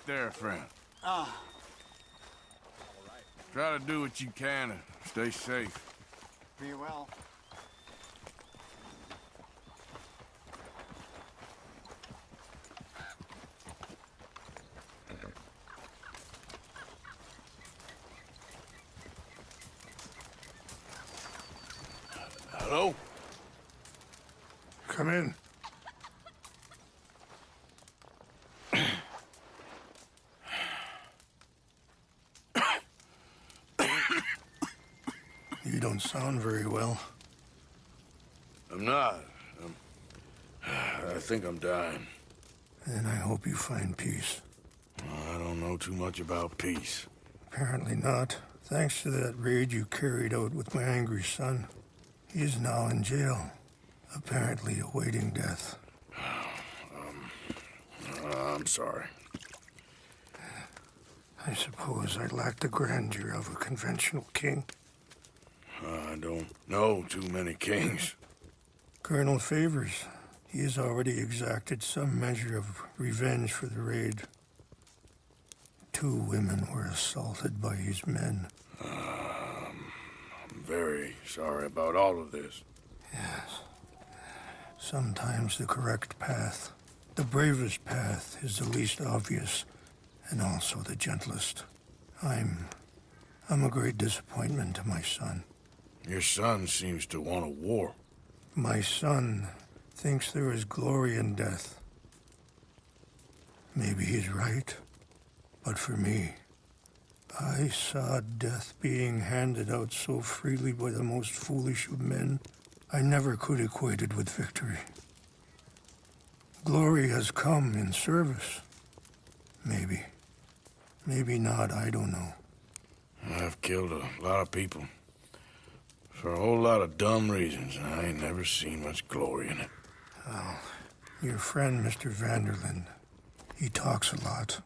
Take there, friend. Ah. Try to do what you can and stay safe. Be well. Hello? Come in. You don't sound very well. I'm not. I think I'm dying. And I hope you find peace. I don't know too much about peace. Apparently not. Thanks to that raid you carried out with my angry son. He's now in jail, apparently awaiting death. I'm sorry. I suppose I lack the grandeur of a conventional king. I don't know too many kings. Colonel Favors, he has already exacted some measure of revenge for the raid. 2 women were assaulted by his men. I'm very sorry about all of this. Yes. Sometimes the correct path, the bravest path, is the least obvious, and also the gentlest. I'm a great disappointment to my son. Your son seems to want a war. My son thinks there is glory in death. Maybe he's right, but for me, I saw death being handed out so freely by the most foolish of men, I never could equate it with victory. Glory has come in service. Maybe. Maybe not, I don't know. I've killed a lot of people. For a whole lot of dumb reasons, and I ain't never seen much glory in it. Oh, your friend, Mr. Vanderlyn, he talks a lot.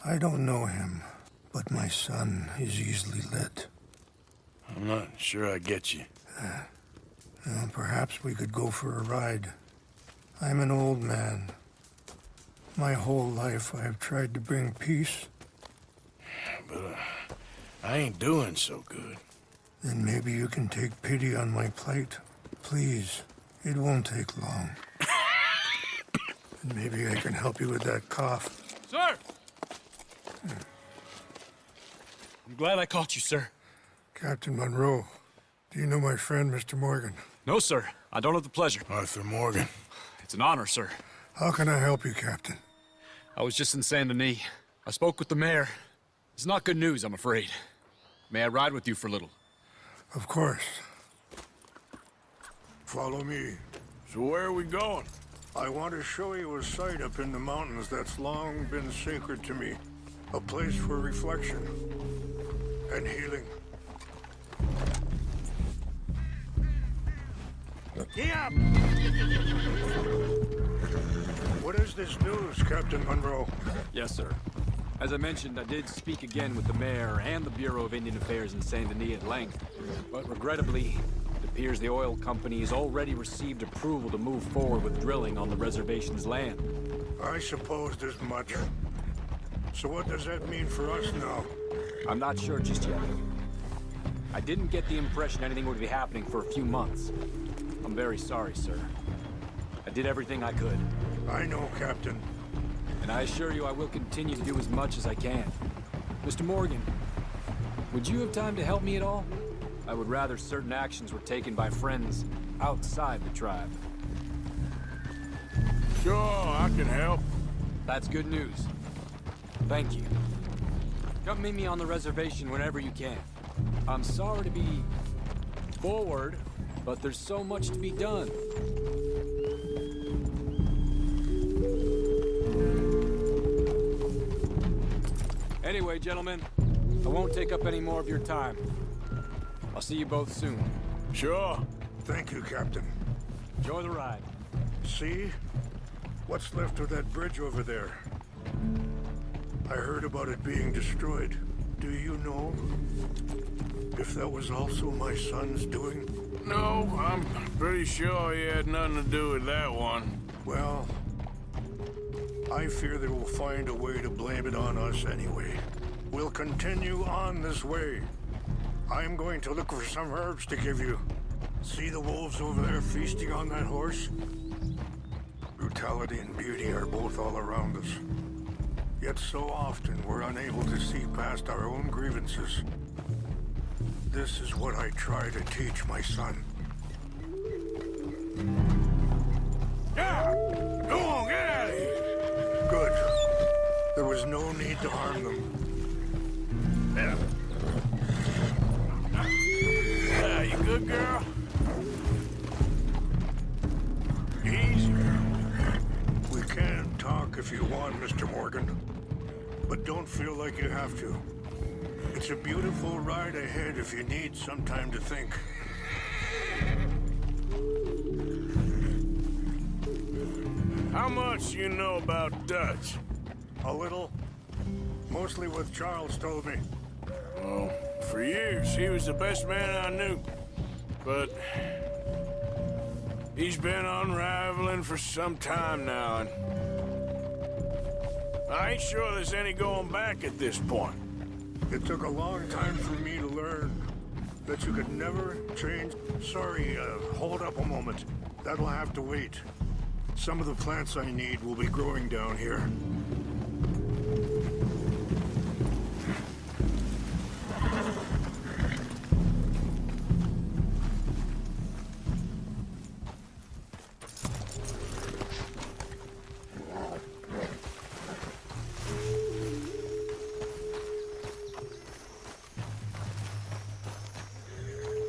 I don't know him, but my son is easily led. I'm not sure I get you. Well, perhaps we could go for a ride. I'm an old man. My whole life I have tried to bring peace. But I ain't doing so good. Then maybe you can take pity on my plight. Please, it won't take long. And maybe I can help you with that cough. Sir! I'm glad I caught you, sir. Captain Monroe, do you know my friend, Mr. Morgan? No, sir. I don't have the pleasure. Arthur Morgan. It's an honor, sir. How can I help you, Captain? I was just in Saint Denis. I spoke with the mayor. It's not good news, I'm afraid. May I ride with you for a little? Of course. Follow me. So where are we going? I want to show you a site up in the mountains that's long been sacred to me. A place for reflection and healing. Yeah. What is this news, Captain Monroe? Yes, sir. As I mentioned, I did speak again with the mayor and the Bureau of Indian Affairs in Saint Denis at length. But regrettably, it appears the oil company has already received approval to move forward with drilling on the reservation's land. I supposed as much. So what does that mean for us now? I'm not sure just yet. I didn't get the impression anything would be happening for a few months. I'm very sorry, sir. I did everything I could. I know, Captain. And I assure you I will continue to do as much as I can. Mr. Morgan, would you have time to help me at all? I would rather certain actions were taken by friends outside the tribe. Sure, I can help. That's good news. Thank you. Come meet me on the reservation whenever you can. I'm sorry to be forward, but there's so much to be done. Anyway, gentlemen, I won't take up any more of your time. I'll see you both soon. Sure. Thank you, Captain. Enjoy the ride. See? What's left of that bridge over there? I heard about it being destroyed. Do you know if that was also my son's doing? No, I'm pretty sure he had nothing to do with that one. Well, I fear they will find a way to blame it on us anyway. We'll continue on this way. I'm going to look for some herbs to give you. See the wolves over there feasting on that horse? Brutality and beauty are both all around us. Yet so often we're unable to see past our own grievances. This is what I try to teach my son. Yeah! Go on, get out of here! Good. There was no need to harm them. Yeah, you good, girl? Easy. We can talk if you want, Mr. Morgan. But don't feel like you have to. It's a beautiful ride ahead if you need some time to think. How much you know about Dutch? A little. Mostly what Charles told me. Well, for years, he was the best man I knew. But he's been unraveling for some time now, and I ain't sure there's any going back at this point. It took a long time for me to learn that you could never change... Sorry, hold up a moment. That'll have to wait. Some of the plants I need will be growing down here.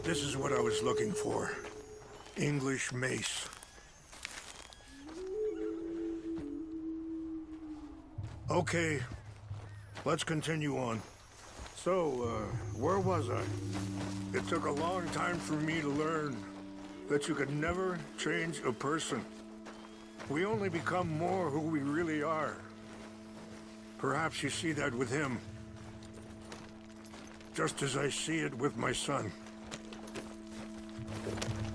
This is what I was looking for. English mace. Okay, let's continue on. So, where was I? It took a long time for me to learn that you could never change a person. We only become more who we really are. Perhaps you see that with him. Just as I see it with my son.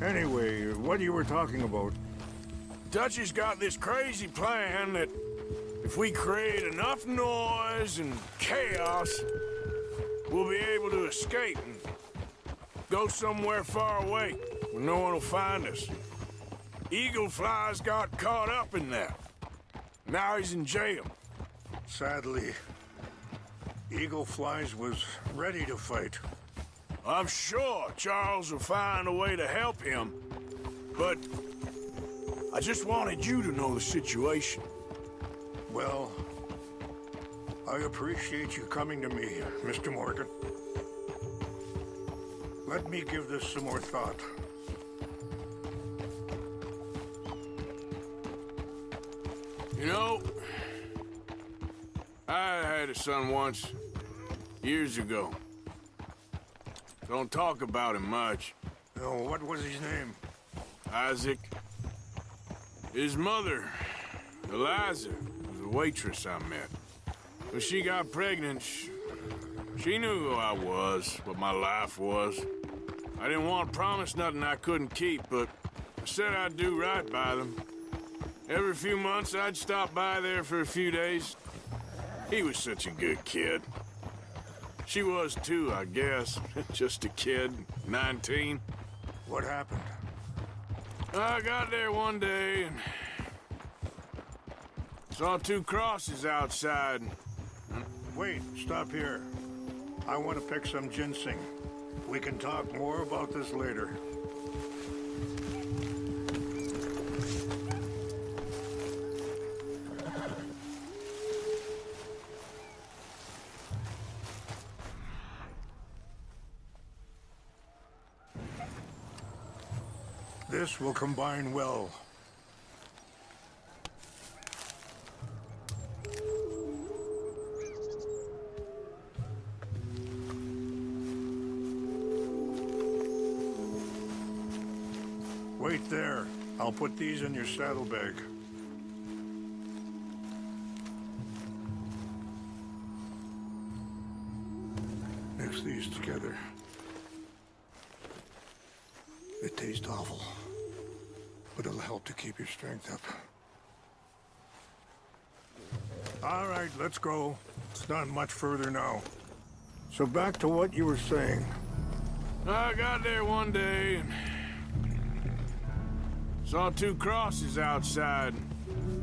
Anyway, what you were talking about? Dutch has got this crazy plan that if we create enough noise and chaos, we'll be able to escape and go somewhere far away where no one will find us. Eagle Fly's got caught up in that. Now he's in jail. Sadly, Eagle Flies was ready to fight. I'm sure Charles will find a way to help him, but I just wanted you to know the situation. Well, I appreciate you coming to me, Mr. Morgan. Let me give this some more thought. You know, I had a son once, years ago. Don't talk about him much. Oh, what was his name? Isaac. His mother, Eliza, was a waitress I met. When she got pregnant, she knew who I was, what my life was. I didn't want to promise nothing I couldn't keep, but I said I'd do right by them. Every few months, I'd stop by there for a few days. He was such a good kid. She was too, I guess. Just a kid, 19. What happened? I got there one day and saw two crosses outside. Wait, stop here. I want to pick some ginseng. We can talk more about this later. This will combine well. Wait there. I'll put these in your saddlebag. Mix these together. It tastes awful, but it'll help to keep your strength up. All right, let's go. It's not much further now. So back to what you were saying. I got there one day and saw two crosses outside.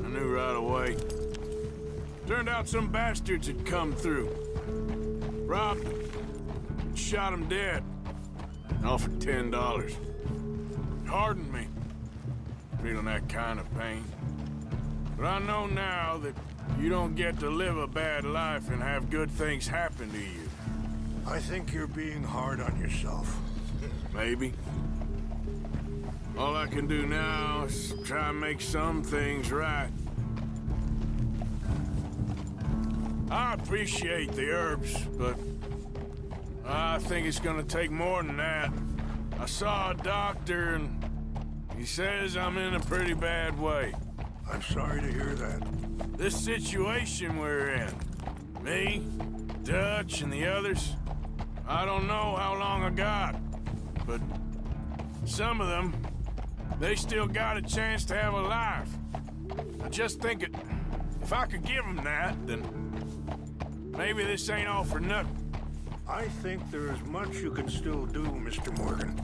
I knew right away. Turned out some bastards had come through. Robbed them, shot them dead. Offered $10. Hardened me, feeling that kind of pain. But I know now that you don't get to live a bad life and have good things happen to you. I think you're being hard on yourself. Maybe. All I can do now is try and make some things right. I appreciate the herbs, but I think it's gonna take more than that. I saw a doctor and he says I'm in a pretty bad way. I'm sorry to hear that. This situation we're in, me, Dutch, and the others, I don't know how long I got, but some of them, they still got a chance to have a life. I just think if I could give them that, then maybe this ain't all for nothing. I think there is much you can still do, Mr. Morgan.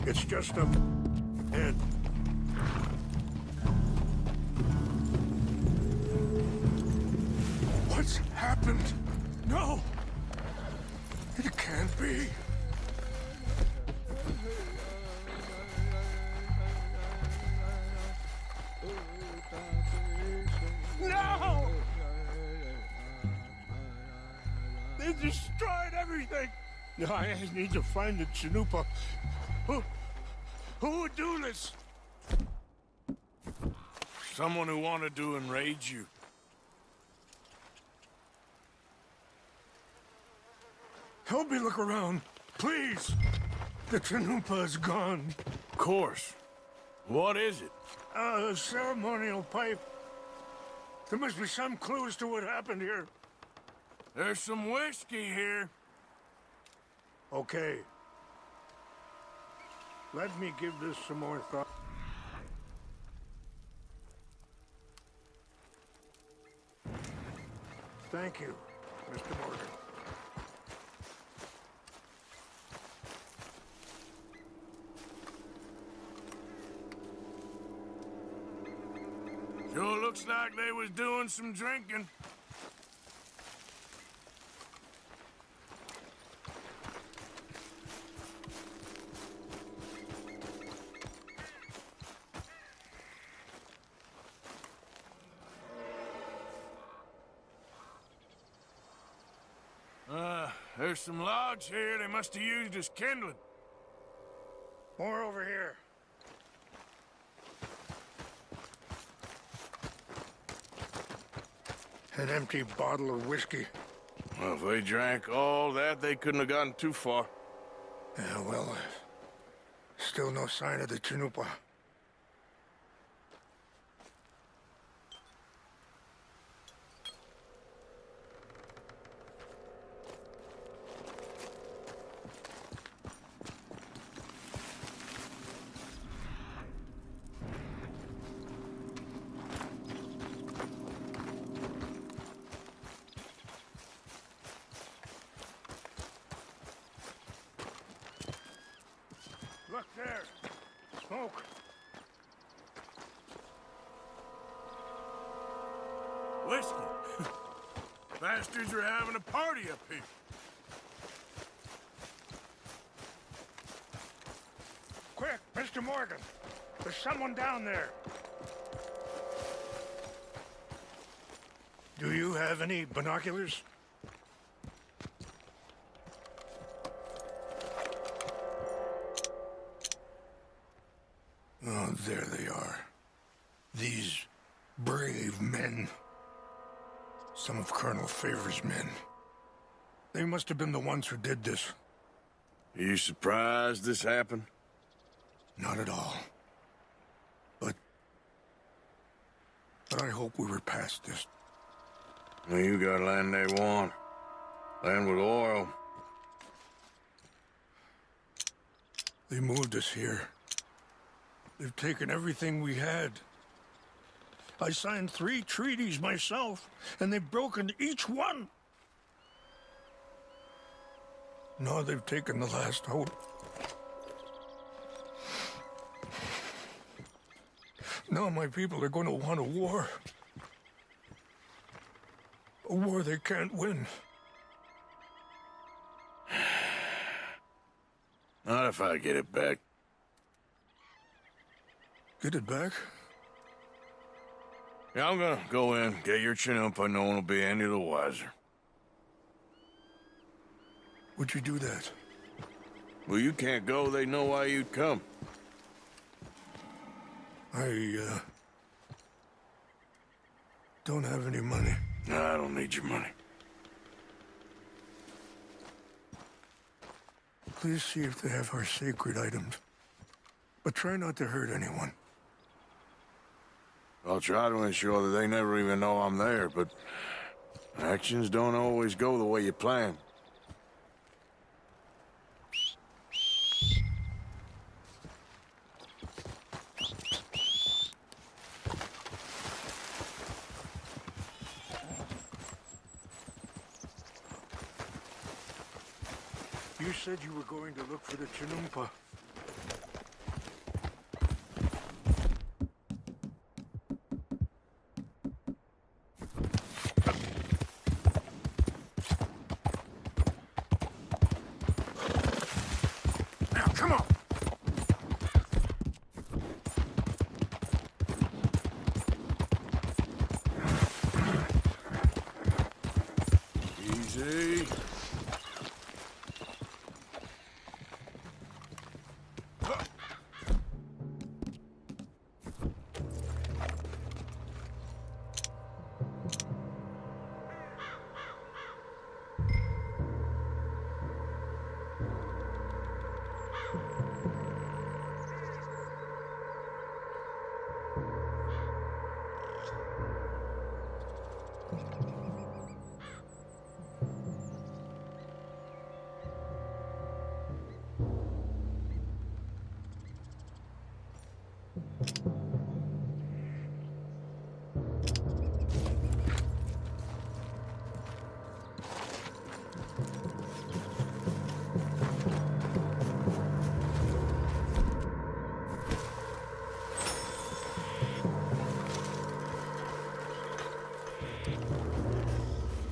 It's just a head. What's happened? No! It can't be. No! They destroyed everything! I need to find the Chanupa. Who would do this? Someone who wanted to enrage you. Help me look around, please. The Chanupa is gone. Of course. What is it? A ceremonial pipe. There must be some clues to what happened here. There's some whiskey here. Okay. Let me give this some more thought. Thank you, Mr. Morgan. Sure looks like they was doing some drinking. There's some logs here they must have used as kindling. More over here. An empty bottle of whiskey. Well, if they drank all that, they couldn't have gotten too far. Yeah, well, still no sign of the Chanupa. Look there. Smoke. Whiskey. Bastards are having a party up here. Quick, Mr. Morgan. There's someone down there. Do you have any binoculars? Oh, there they are. These brave men. Some of Colonel Favor's men. They must have been the ones who did this. Are you surprised this happened? Not at all. But I hope we were past this. Well, you got land they want. Land with oil. They moved us here. They've taken everything we had. I signed 3 treaties myself, and they've broken each one. Now they've taken the last hope. Now my people are going to want a war. A war they can't win. Not if I get it back. Get it back? Yeah, I'm gonna go in, get your chinumpa, no one will be any the wiser. Would you do that? Well, you can't go, they know why you'd come. I don't have any money. No, I don't need your money. Please see if they have our sacred items. But try not to hurt anyone. I'll try to ensure that they never even know I'm there, but actions don't always go the way you plan. You said you were going to look for the Chinumpa. Now, come on! Easy.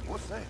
What's that?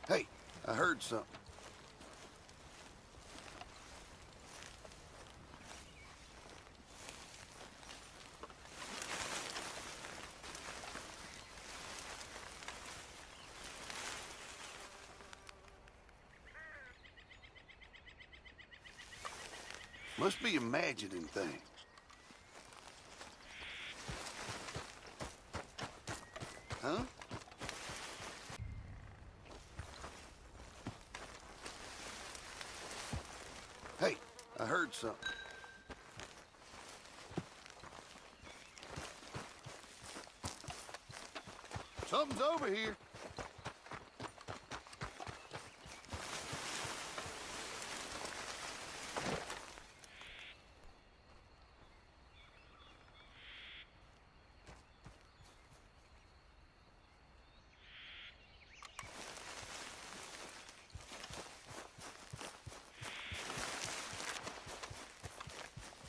Hey, I heard something. Must be imagining things. Huh? Hey, I heard something. Something's over here.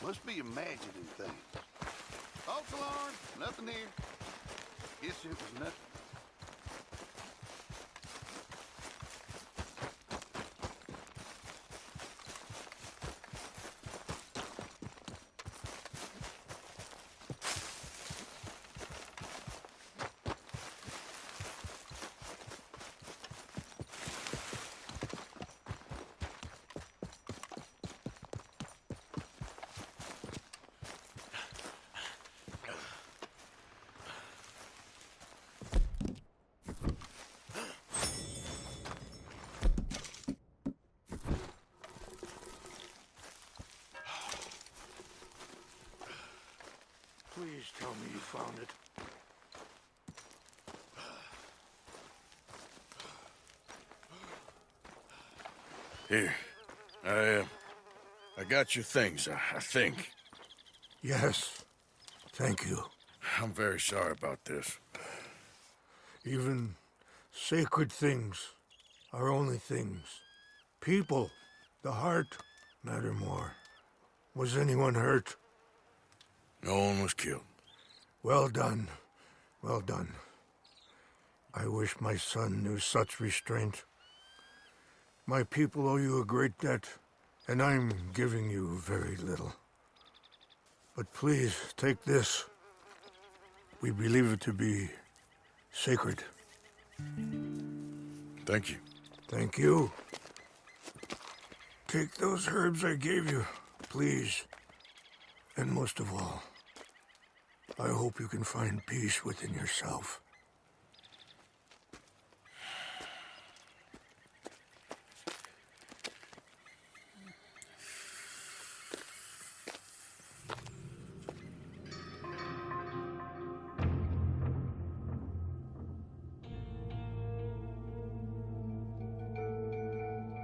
Must be imagining things. False alarm, nothing here. Guess it was nothing. Please tell me you found it. Here. I got your things, I think. Yes. Thank you. I'm very sorry about this. Even sacred things are only things. People, the heart, matter more. Was anyone hurt? No one was killed. Well done. Well done. I wish my son knew such restraint. My people owe you a great debt, and I'm giving you very little. But please, take this. We believe it to be sacred. Thank you. Thank you. Take those herbs I gave you, please. And most of all, I hope you can find peace within yourself.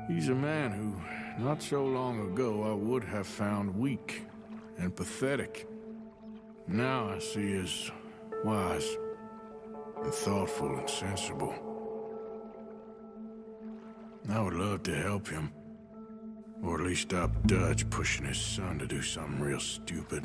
He's a man who, not so long ago, I would have found weak and pathetic. Now I see as wise and thoughtful and sensible. I would love to help him, or at least stop Dutch pushing his son to do something real stupid.